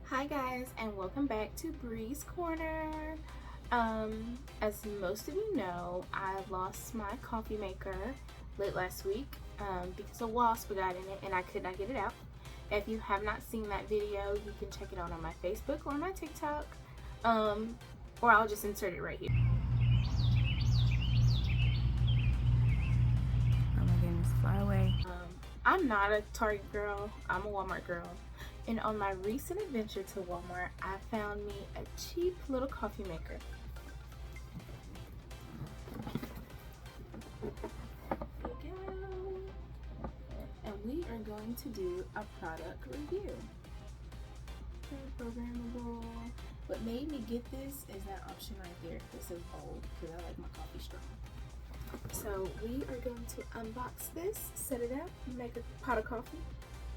Hi guys, and welcome back to Bree's Corner. As most of you know, I lost my coffee maker late last week because a wasp got in it and I could not get it out. If you have not seen that video, you can check it out on my Facebook or my TikTok, or I'll just insert it right here. Oh my goodness, fly away. I'm not a Target girl, I'm a Walmart girl. And on my recent adventure to Walmart, I found me a cheap little coffee maker. There you go. And we are going to do a product review. Very programmable. What made me get this is that option right there that says bold, because I like my coffee strong. So we are going to unbox this, set it up, make a pot of coffee,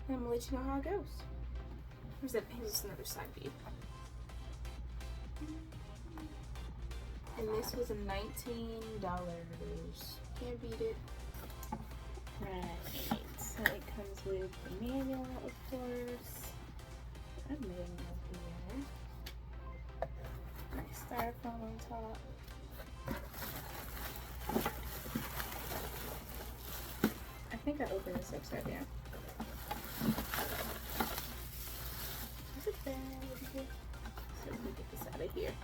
and I'm gonna let you know how it goes. Here's another side view. And this was $19. Can't beat it. Right. So it comes with the manual, of course. A manual here. Nice styrofoam on top. I think I opened this upside down. There's a bag over here. So let me get this out of here.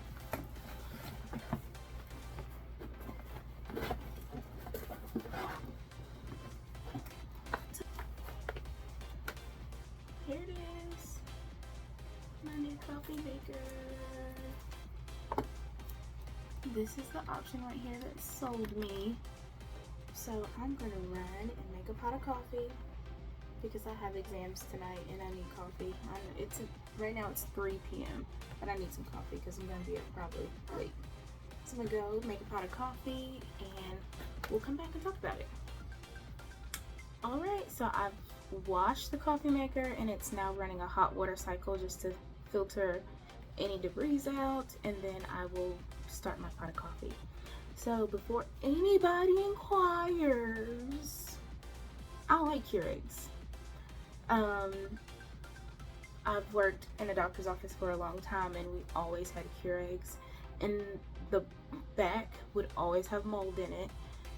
Here it is. My new coffee maker. This is the option right here that sold me. So I'm gonna run and make a pot of coffee because I have exams tonight and I need coffee. Right now it's 3 p.m. but I need some coffee because I'm gonna be up probably late. So I'm gonna go make a pot of coffee and we'll come back and talk about it. Alright, so I've washed the coffee maker and it's now running a hot water cycle just to filter any debris out, and then I will start my pot of coffee. So before anybody inquires, I like Keurigs. I've worked in a doctor's office for a long time and we always had Keurigs, and the back would always have mold in it.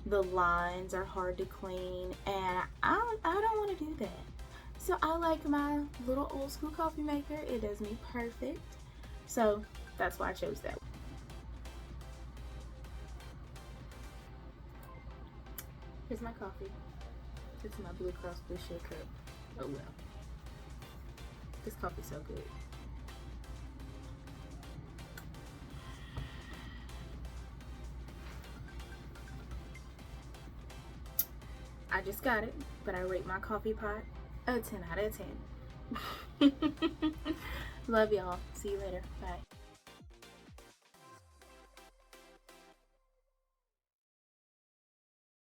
The lines are hard to clean and I don't want to do that. So I like my little old school coffee maker. It does me perfect. So that's why I chose that. Here's my coffee. This is my Blue Cross Blue Shield cup. Oh well. This coffee's so good. I just got it, but I rate my coffee pot a 10 out of 10. Love y'all. See you later. Bye.